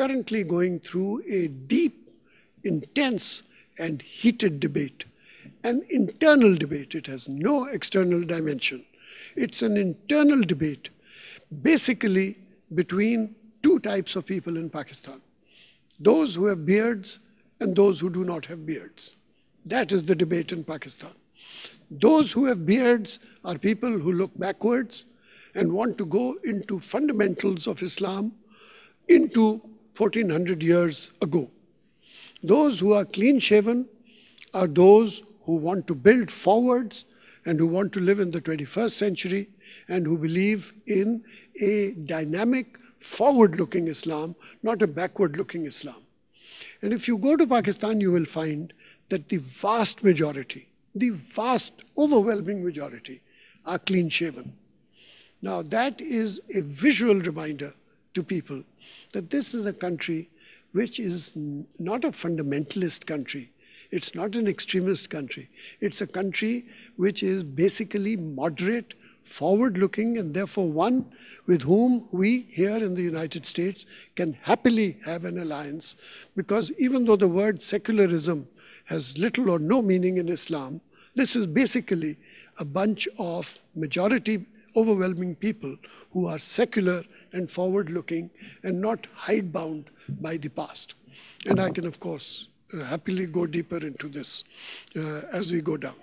currently going through a deep, intense, and heated debate. An internal debate. It has no external dimension. It's an internal debate, basically between two types of people in Pakistan. Those who have beards and those who do not have beards. That is the debate in Pakistan. Those who have beards are people who look backwards and want to go into fundamentals of Islam into 1400 years ago. Those who are clean-shaven are those who want to build forwards and who want to live in the 21st century and who believe in a dynamic, forward-looking Islam, not a backward-looking Islam. And if you go to Pakistan, you will find that the vast majority, the vast, overwhelming majority are clean-shaven. Now, that is a visual reminder to people that this is a country which is not a fundamentalist country. It's not an extremist country. It's a country which is basically moderate, forward-looking, and therefore one with whom we here in the United States can happily have an alliance, because even though the word secularism has little or no meaning in Islam, this is basically a bunch of majority, overwhelming people who are secular and forward-looking and not hidebound by the past. And I can, of course, happily go deeper into this as we go down.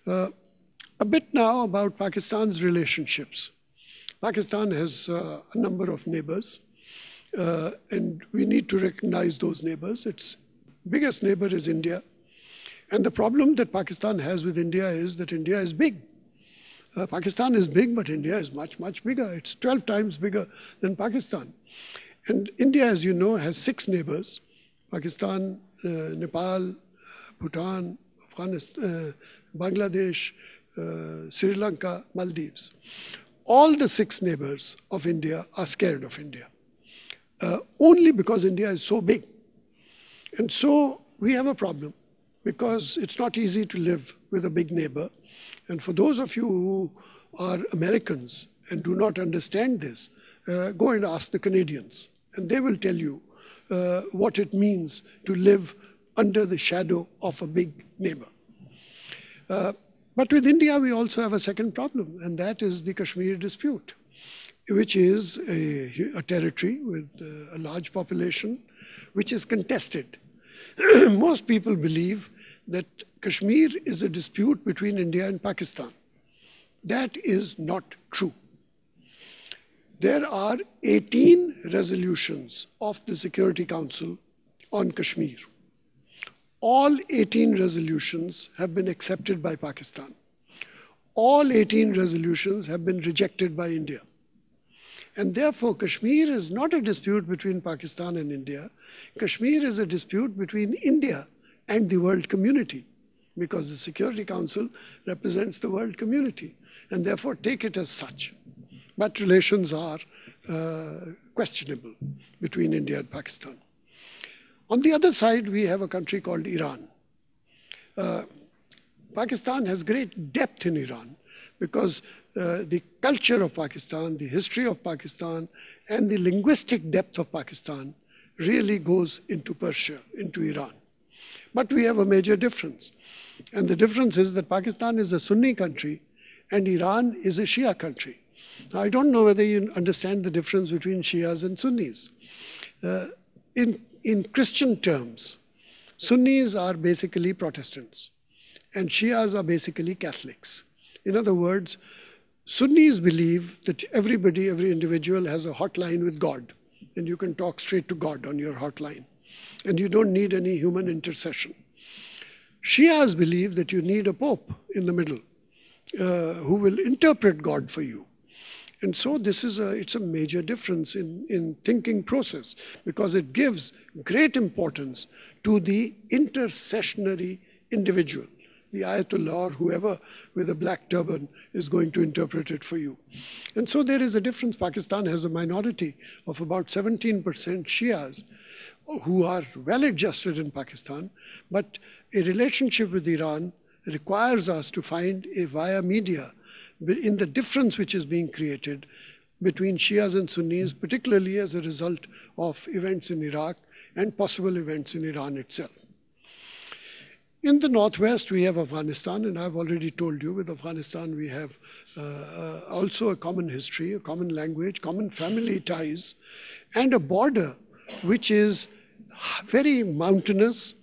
A bit now about Pakistan's relationships. Pakistan has a number of neighbors, and we need to recognize those neighbors. Its biggest neighbor is India. And the problem that Pakistan has with India is that India is big. Pakistan is big, but India is much, much bigger. It's 12 times bigger than Pakistan. And India, as you know, has 6 neighbors: Pakistan, Nepal, Bhutan, Afghanistan, Bangladesh, Sri Lanka, Maldives. All the 6 neighbors of India are scared of India, only because India is so big. And so we have a problem, because it's not easy to live with a big neighbor. And for those of you who are Americans and do not understand this, go and ask the Canadians, and they will tell you what it means to live under the shadow of a big neighbor. But with India, we also have a second problem, and that is the Kashmir dispute, which is a territory with a large population, which is contested. Most people believe that Kashmir is a dispute between India and Pakistan. That is not true. There are 18 resolutions of the Security Council on Kashmir. All 18 resolutions have been accepted by Pakistan. All 18 resolutions have been rejected by India. And therefore, Kashmir is not a dispute between Pakistan and India. Kashmir is a dispute between India and the world community, because the Security Council represents the world community, and therefore take it as such. But relations are questionable between India and Pakistan. On the other side, we have a country called Iran. Pakistan has great depth in Iran, because the culture of Pakistan, the history of Pakistan, and the linguistic depth of Pakistan really goes into Persia, into Iran. But we have a major difference. And the difference is that Pakistan is a Sunni country and Iran is a Shia country. Now, I don't know whether you understand the difference between Shias and Sunnis. In Christian terms, Sunnis are basically Protestants and Shias are basically Catholics. In other words, Sunnis believe that everybody, every individual has a hotline with God, and you can talk straight to God on your hotline, and you don't need any human intercession. Shias believe that you need a pope in the middle who will interpret God for you. And so it's a major difference in thinking process, because it gives great importance to the intercessionary individual, the Ayatollah or whoever with a black turban is going to interpret it for you. And so there is a difference. Pakistan has a minority of about 17% Shias who are well adjusted in Pakistan, but a relationship with Iran requires us to find a via media in the difference which is being created between Shias and Sunnis, particularly as a result of events in Iraq and possible events in Iran itself. In the northwest, we have Afghanistan, and I've already told you with Afghanistan we have also a common history, a common language, common family ties, and a border which is very mountainous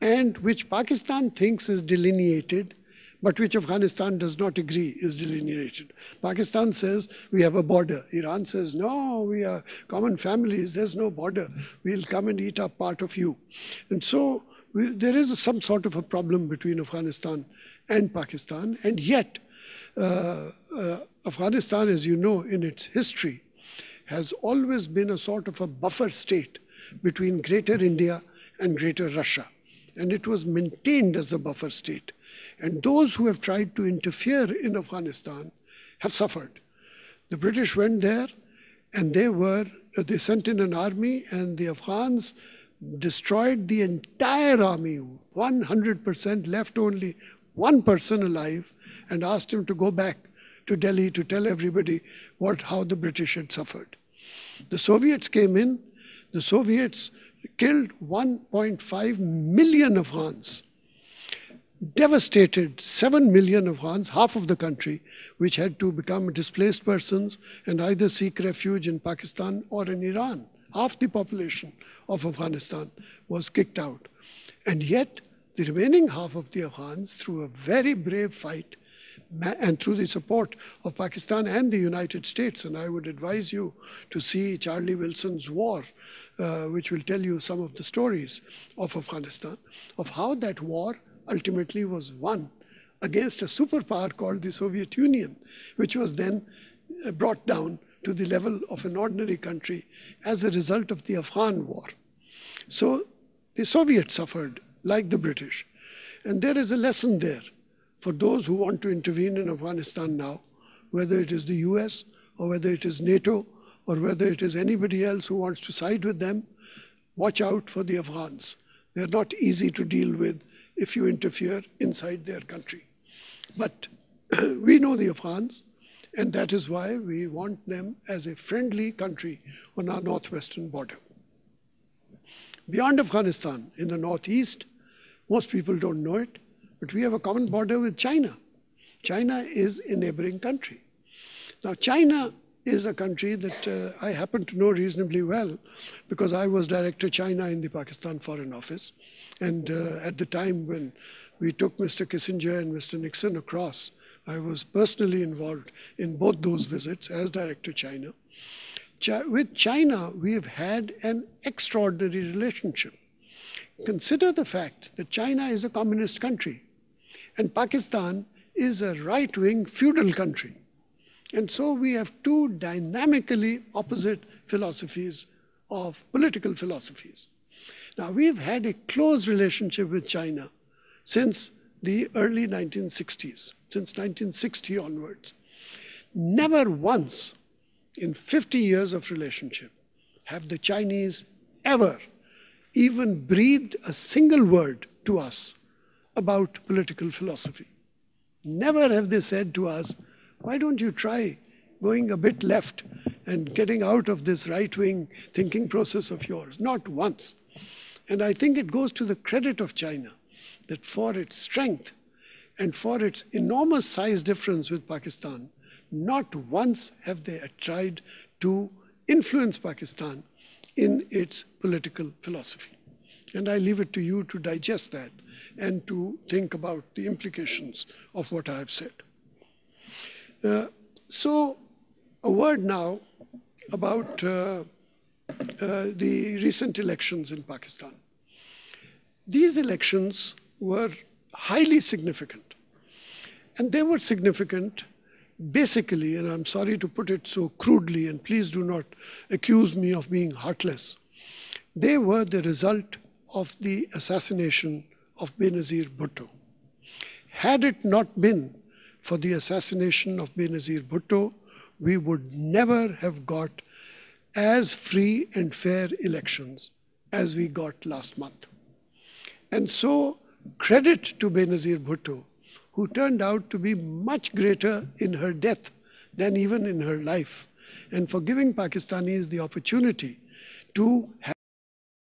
and which Pakistan thinks is delineated, but which Afghanistan does not agree is delineated. Pakistan says we have a border. Iran says, no, we are common families, there's no border. We'll come and eat up part of you. And so there is some sort of a problem between Afghanistan and Pakistan, and yet Afghanistan, as you know, in its history, has always been a sort of a buffer state between Greater India and Greater Russia. And it was maintained as a buffer state. And those who have tried to interfere in Afghanistan have suffered. The British went there, and they sent in an army, and the Afghans destroyed the entire army, 100%, left only one person alive, and asked him to go back to Delhi to tell everybody how the British had suffered. The Soviets came in. The Soviets killed 1.5 million Afghans, devastated 7 million Afghans, half of the country, which had to become displaced persons and either seek refuge in Pakistan or in Iran. Half the population of Afghanistan was kicked out. And yet, the remaining half of the Afghans, through a very brave fight, and through the support of Pakistan and the United States, and I would advise you to see Charlie Wilson's War, which will tell you some of the stories of Afghanistan, of how that war ultimately was won against a superpower called the Soviet Union, which was then brought down to the level of an ordinary country as a result of the Afghan war. So the Soviets suffered like the British. And there is a lesson there for those who want to intervene in Afghanistan now, whether it is the US or whether it is NATO or whether it is anybody else who wants to side with them. Watch out for the Afghans. They're not easy to deal with if you interfere inside their country. But we know the Afghans, and that is why we want them as a friendly country on our northwestern border. Beyond Afghanistan, in the northeast, most people don't know it, but we have a common border with China. China is a neighboring country. Now, China is a country that I happen to know reasonably well because I was Director China in the Pakistan Foreign Office. And at the time when we took Mr. Kissinger and Mr. Nixon across, I was personally involved in both those visits as Director China. With China, we have had an extraordinary relationship. Consider the fact that China is a communist country and Pakistan is a right-wing feudal country. And so we have two dynamically opposite philosophies of political philosophies. Now, we've had a close relationship with China since the early 1960s, since 1960 onwards. Never once in 50 years of relationship have the Chinese ever even breathed a single word to us about political philosophy. Never have they said to us, why don't you try going a bit left and getting out of this right-wing thinking process of yours? Not once. And I think it goes to the credit of China that for its strength and for its enormous size difference with Pakistan, not once have they tried to influence Pakistan in its political philosophy. And I leave it to you to digest that and to think about the implications of what I have said. So a word now about the recent elections in Pakistan. These elections were highly significant. And they were significant basically, and I'm sorry to put it so crudely, and please do not accuse me of being heartless, they were the result of the assassination of Benazir Bhutto. Had it not been for the assassination of Benazir Bhutto, we would never have got as free and fair elections as we got last month. And so, credit to Benazir Bhutto, who turned out to be much greater in her death than even in her life, and for giving Pakistanis the opportunity to have